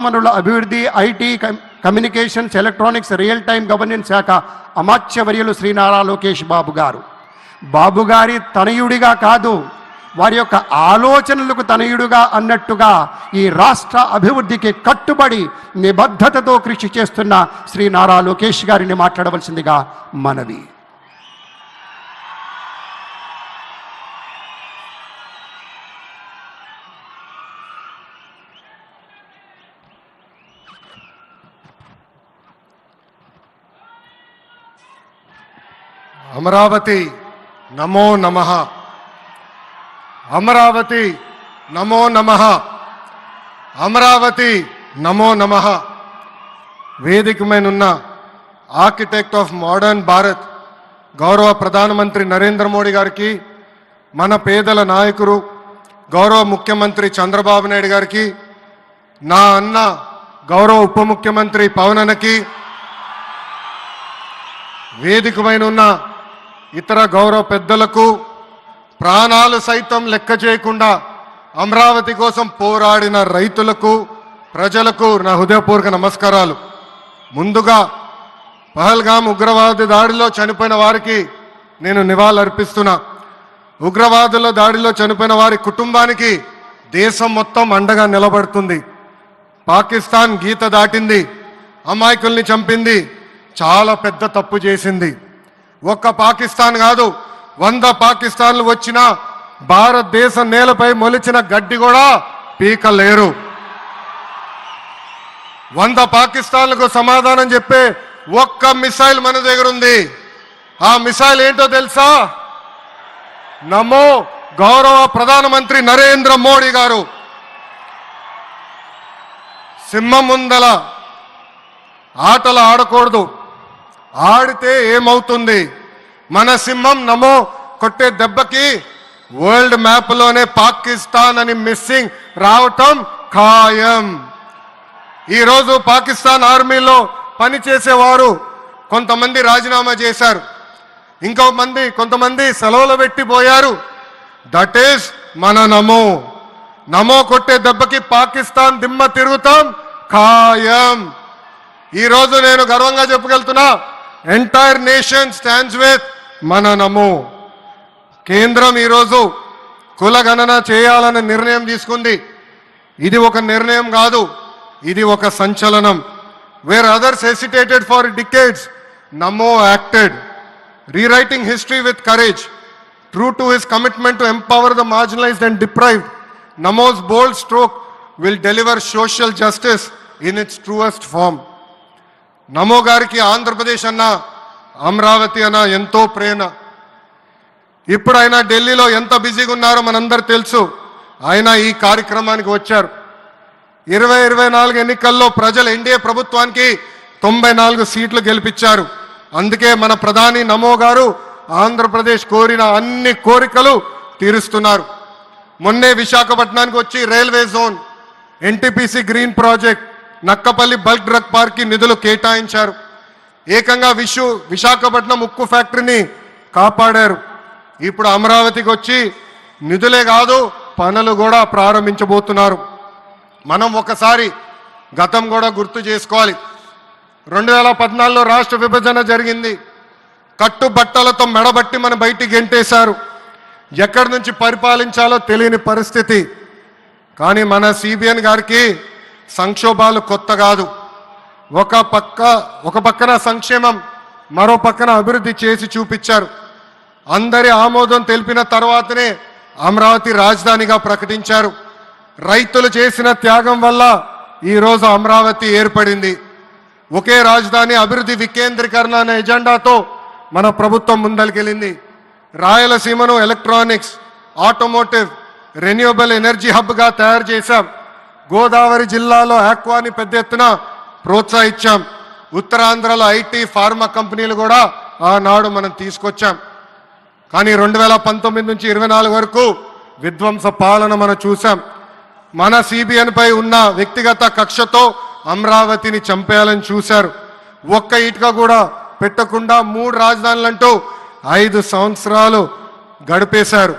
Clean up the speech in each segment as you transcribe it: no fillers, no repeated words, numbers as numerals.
వనరుల అభివృద్ధి, IT, communications, electronics, real time governance శాఖ అమాత్యవర్యులు శ్రీ నారా లోకేష్ బాబు గారు. బాబు గారి తనయుడిగా కాదు, వారి యొక్క ఆలోచనలకు తనయుడుగా అన్నట్టుగా ఈ రాష్ట్ర అభివృద్ధికి కట్టుబడి నిబద్ధతతో కృషి చేస్తున్న శ్రీ నారా లోకేష్ గారిని మాట్లాడవలసిందిగా మనవి. అమరావతి నమో నమః, అమరావతి నమో నమః, అమరావతి నమో నమః. వేదిక మీదున్న ఆర్కిటెక్ట్ ఆఫ్ మోడర్న్ భారత్ గౌరవ ప్రధానమంత్రి నరేంద్ర మోడీ గారికి, మన పేదల నాయకుడు గౌరవ ముఖ్యమంత్రి చంద్రబాబు నాయుడు గారికి, నా అన్న గౌరవ ఉప ముఖ్యమంత్రి పవన్ అన్నకి, వేదిక మీదున్న ఇతర గౌరవ పెద్దలకు, ప్రాణాలు సైతం లెక్క చేయకుండా అమరావతి కోసం పోరాడిన రైతులకు, ప్రజలకు నా హృదయపూర్వక నమస్కారాలు. ముందుగా పహల్గామ్ ఉగ్రవాద దాడిలో చనిపోయిన వారికి నేను నివాళులర్పిస్తున్నా. ఉగ్రవాదుల దాడిలో చనిపోయిన వారి కుటుంబానికి దేశం మొత్తం అండగా నిలబడుతుంది. పాకిస్తాన్ గీత దాటింది, అమాయకుల్ని చంపింది, చాలా పెద్ద తప్పు చేసింది. ఒక్క పాకిస్తాన్ కాదు, 100 పాకిస్తాన్లు వచ్చినా భారతదేశం నేలపై మొలిచిన గడ్డి కూడా పీకలేరు. 100 పాకిస్తాన్లకు సమాధానం చెప్పే ఒక్క మిసైల్ మన దగ్గర ఉంది. ఆ మిసైల్ ఏంటో తెలుసా? నమో గౌరవ ప్రధానమంత్రి నరేంద్ర మోడీ గారు. సింహం ముందల ఆటలు ఆడకూడదు, ఆడితే ఏమవుతుంది? మన సింహం నమో కొట్టే దెబ్బకి వరల్డ్ మ్యాప్లోనే పాకిస్తాన్ అని మిస్సింగ్ రావటం ఖాయం. ఈరోజు పాకిస్తాన్ ఆర్మీలో పనిచేసేవారు కొంతమంది రాజీనామా చేశారు, కొంతమంది సెలవులు పెట్టిపోయారు. దట్ ఈస్ మన నమో. నమో కొట్టే దెబ్బకి పాకిస్తాన్ దిమ్మ తిరుగుతాం ఖాయం. ఈరోజు నేను గర్వంగా చెప్పగలుగుతున్నా, ఎంటైర్ నేషన్ స్టాండ్స్ విత్ మన నమో. కేంద్రం ఈరోజు కులగణన చేయాలనే నిర్ణయం తీసుకుంది. ఇది ఒక నిర్ణయం కాదు, ఇది ఒక సంచలనం. Where others hesitated for decades, Namo acted, rewriting history with courage. True to his commitment to empower the marginalized and deprived, Namo's bold stroke will deliver social justice in its truest form. నమో గారికి ఆంధ్రప్రదేశ్ అన్న, అమరావతి అన్న ఎంతో ప్రేమ. ఇప్పుడు ఆయన ఢిల్లీలో ఎంత బిజీగా ఉన్నారో మనందరూ తెలుసు. ఆయన ఈ కార్యక్రమానికి వచ్చారు. 2024 ఎన్నికల్లో ప్రజలు ఎన్డీఏ ప్రభుత్వానికి 94 సీట్లు గెలిపించారు. అందుకే మన ప్రధాని నమో గారు ఆంధ్రప్రదేశ్ కోరిన అన్ని కోరికలు తీరుస్తున్నారు. మొన్నే విశాఖపట్నానికి వచ్చి railway zone, NTPC green project, Nakkapalli bulk drug park నిధులు కేటాయించారు. ఏకంగా విశాఖపట్నం ఉక్కు ఫ్యాక్టరీని కాపాడారు. ఇప్పుడు అమరావతికి వచ్చి నిధులే కాదు పనులు కూడా ప్రారంభించబోతున్నారు. మనం ఒకసారి గతం కూడా గుర్తు చేసుకోవాలి. 2014లో రాష్ట్ర విభజన జరిగింది. కట్టుబట్టలతో మెడబట్టి మన బయటికి గెంటేశారు. ఎక్కడి నుంచి పరిపాలించాలో తెలియని పరిస్థితి. కానీ మన సిబిఎన్ గారికి సంక్షోభాలు కొత్త కాదు. ఒక పక్కన సంక్షేమం, మరో పక్కన అభివృద్ధి చేసి చూపించారు. అందరి ఆమోదం తెలిపిన తర్వాతనే అమరావతి రాజధానిగా ప్రకటించారు. రైతులు చేసిన త్యాగం వల్ల ఈరోజు అమరావతి ఏర్పడింది. ఒకే రాజధాని, అభివృద్ధి వికేంద్రీకరణ అనే ఎజెండాతో మన ప్రభుత్వం ముందరికెళ్ళింది. రాయలసీమను ఎలక్ట్రానిక్స్, ఆటోమోటివ్, రెన్యూవబుల్ ఎనర్జీ హబ్గా తయారు చేశాం. గోదావరి జిల్లాలో ఆక్వాని పెద్ద ఎత్తున ప్రోత్సహించాం. ఉత్తరాంధ్రలో ఐటీ, ఫార్మా కంపెనీలు కూడా ఆనాడు మనం తీసుకొచ్చాం. కానీ 2019 నుంచి 24 వరకు విధ్వంస పాలన మనం చూసాం. మన సిబిఎన్ పై ఉన్న వ్యక్తిగత కక్షతో అమరావతిని చంపేయాలని చూశారు. ఒక్క ఇటుక కూడా పెట్టకుండా 3 రాజధానులంటూ 5 సంవత్సరాలు గడిపేశారు.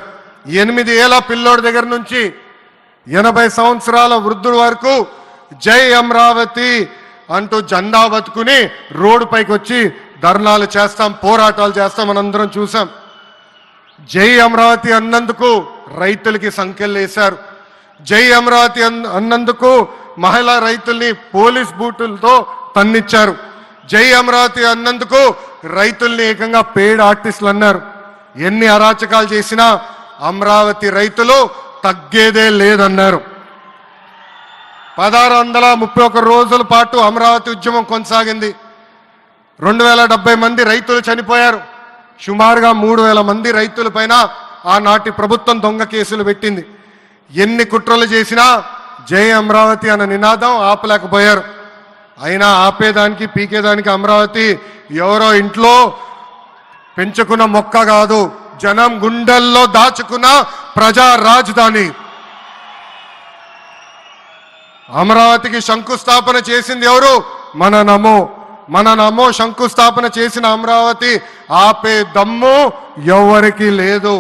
8 ఏళ్ల పిల్లోడి దగ్గర నుంచి 80 సంవత్సరాల వృద్ధుల వరకు జై అమరావతి అంటూ జెండా బతుకుని రోడ్డు పైకి వచ్చి ధర్నాలు చేస్తాం, పోరాటాలు చేస్తాం, మనందరం చూసాం. జై అమరావతి అన్నందుకు రైతులకి సంఖ్యలు వేశారు. జై అమరావతి అన్నందుకు మహిళా రైతుల్ని పోలీస్ బూటులతో తన్నిచ్చారు. జై అమరావతి అన్నందుకు రైతుల్ని ఏకంగా పెయిడ్ ఆర్టిస్టులు అన్నారు. ఎన్ని అరాచకాలు చేసినా అమరావతి రైతులు తగ్గేదే లేదన్నారు. 1631 రోజుల పాటు అమరావతి ఉద్యమం కొనసాగింది. 2070 మంది రైతులు చనిపోయారు. సుమారుగా 3000 మంది రైతుల పైన ఆనాటి ప్రభుత్వం దొంగ కేసులు పెట్టింది. ఎన్ని కుట్రలు చేసినా జై అమరావతి అన్న నినాదం ఆపలేకపోయారు. అయినా ఆపేదానికి పీకేదానికి అమరావతి ఎవరో ఇంట్లో పెంచుకున్న మొక్క కాదు, జనం గుండెల్లో దాచుకున్న ప్రజా రాజధాని. అమరావతికి శంకుస్థాపన చేసింది ఎవరు? మన నమో శంకుస్థాపన చేసిన అమరావతి ఆపే దమ్ము ఎవరికి లేదు.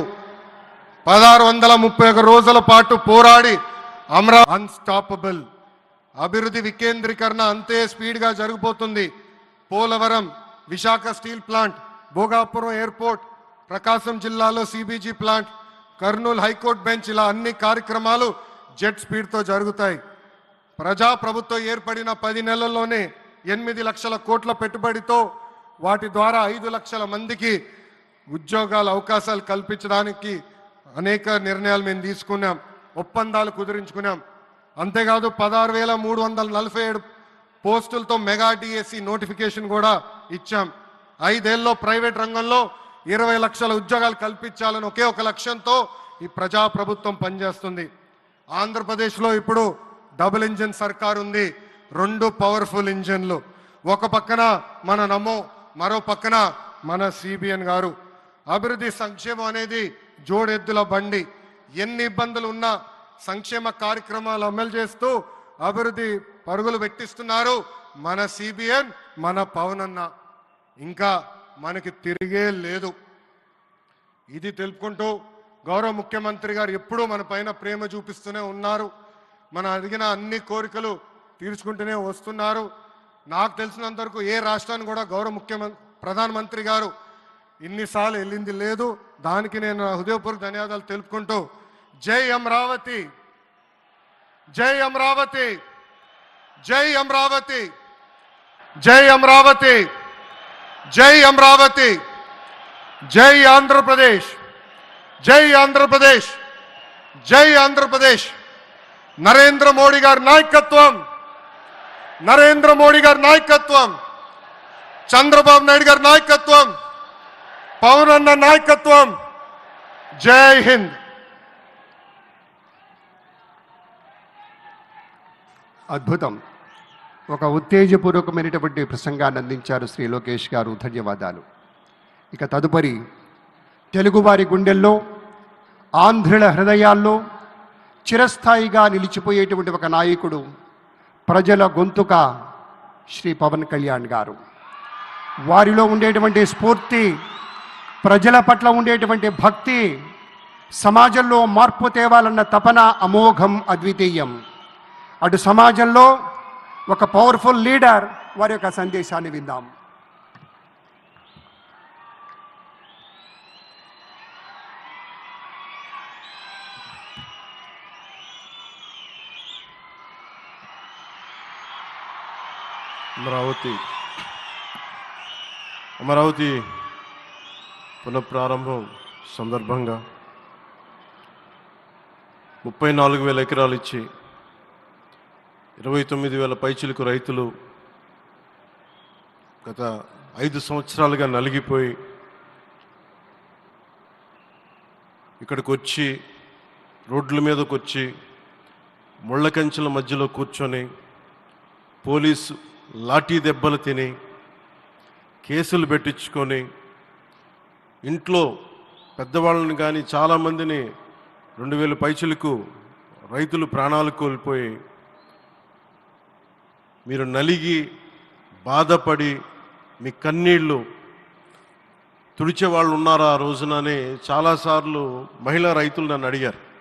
1631 రోజుల పాటు పోరాడి అన్స్టాపబుల్ అభివృద్ధి వికేంద్రీకరణ అంతే స్పీడ్గా జరిగిపోతుంది. Polavaram, Visakha steel plant, Bhogapuram airport, Prakasam జిల్లాలో CBG plant, Kurnool high court bench, ఇలా అన్ని కార్యక్రమాలు జెట్ స్పీడ్తో జరుగుతాయి. ప్రజాప్రభుత్వం ఏర్పడిన 10 నెలల్లోనే 8 లక్షల కోట్ల పెట్టుబడితో వాటి ద్వారా 5 లక్షల మందికి ఉద్యోగాల అవకాశాలు కల్పించడానికి అనేక నిర్ణయాలు మేము తీసుకున్నాం, ఒప్పందాలు కుదిరించుకున్నాం. అంతేకాదు 16,347 పోస్టులతో మెగా డిఎస్సి నోటిఫికేషన్ కూడా ఇచ్చాం. 5 ఏళ్ళలో ప్రైవేట్ రంగంలో 20 లక్షల ఉద్యోగాలు కల్పించాలని ఒకే ఒక లక్ష్యంతో ఈ ప్రజాప్రభుత్వం పనిచేస్తుంది. ఆంధ్రప్రదేశ్లో ఇప్పుడు డబుల్ ఇంజిన్ సర్కార్ ఉంది. 2 పవర్ఫుల్ ఇంజిన్లు. ఒక పక్కన మన నమో, మరో పక్కన మన సిబిఎన్ గారు. అభివృద్ధి సంక్షేమం అనేది జోడెద్దుల బండి. ఎన్ని ఇబ్బందులు ఉన్నా సంక్షేమ కార్యక్రమాలు అమలు చేస్తూ అభివృద్ధి పరుగులు పెట్టిస్తున్నారు మన సిబిఎన్, మన పవన్ అన్న. ఇంకా మనకి తిరిగే లేదు. ఇది తెలుపుకుంటూ గౌరవ ముఖ్యమంత్రి గారు ఎప్పుడూ మన పైన ప్రేమ చూపిస్తూనే ఉన్నారు. మనం అడిగిన అన్ని కోరికలు తీర్చుకుంటూనే వస్తున్నారు. నాకు తెలిసినంతవరకు ఏ రాష్ట్రాన్ని కూడా గౌరవ ప్రధానమంత్రి గారు ఇన్నిసార్లు వెళ్ళింది లేదు. దానికి నేను హృదయపూర్వక ధన్యవాదాలు తెలుపుకుంటూ జై అమరావతి, జై అమరావతి, జై అమరావతి, జై అమరావతి, జై అమరావతి, జై ఆంధ్రప్రదేశ్, జై ఆంధ్రప్రదేశ్, జై ఆంధ్రప్రదేశ్. నరేంద్ర మోడీ గారి నాయకత్వం, నరేంద్ర మోడీ గారి నాయకత్వం, చంద్రబాబు నాయుడు గారి నాయకత్వం, పవన్ అన్న నాయకత్వం. జై హింద్. అద్భుతం. ఒక ఉత్తేజపూర్వకమైనటువంటి ప్రసంగాన్ని అందించారు శ్రీ లోకేష్ గారు. ధన్యవాదాలు. ఇక తదుపరి తెలుగువారి గుండెల్లో, ఆంధ్రుల హృదయాల్లో చిరస్థాయిగా నిలిచిపోయేటువంటి ఒక నాయకుడు, ప్రజల గొంతుక శ్రీ పవన్ కళ్యాణ్ గారు. వారిలో ఉండేటువంటి స్ఫూర్తి, ప్రజల పట్ల ఉండేటువంటి భక్తి, సమాజంలో మార్పు తేవాలన్న తపన అమోఘం, అద్వితీయం. అటు సమాజంలో ఒక పవర్ఫుల్ లీడర్, వారి యొక్క సందేశాన్ని విందాం. అమరావతి పునఃప్రారంభం సందర్భంగా 34,000 ఎకరాలు ఇచ్చి 29,000 పైచిలకు రైతులు గత 5 సంవత్సరాలుగా నలిగిపోయి ఇక్కడికి వచ్చి రోడ్ల మీదకి వచ్చి ముళ్ళ కంచెల మధ్యలో కూర్చొని పోలీసు లాఠీ దెబ్బలు తిని కేసులు పెట్టించుకొని ఇంట్లో పెద్దవాళ్ళని కానీ చాలామందిని 2,000 పైచిలకు రైతులు ప్రాణాలు కోల్పోయి మీరు నలిగి బాధపడి మీ కన్నీళ్ళు తుడిచే వాళ్ళు ఉన్నారా ఆ రోజునని చాలాసార్లు మహిళా రైతులు నన్ను అడిగారు.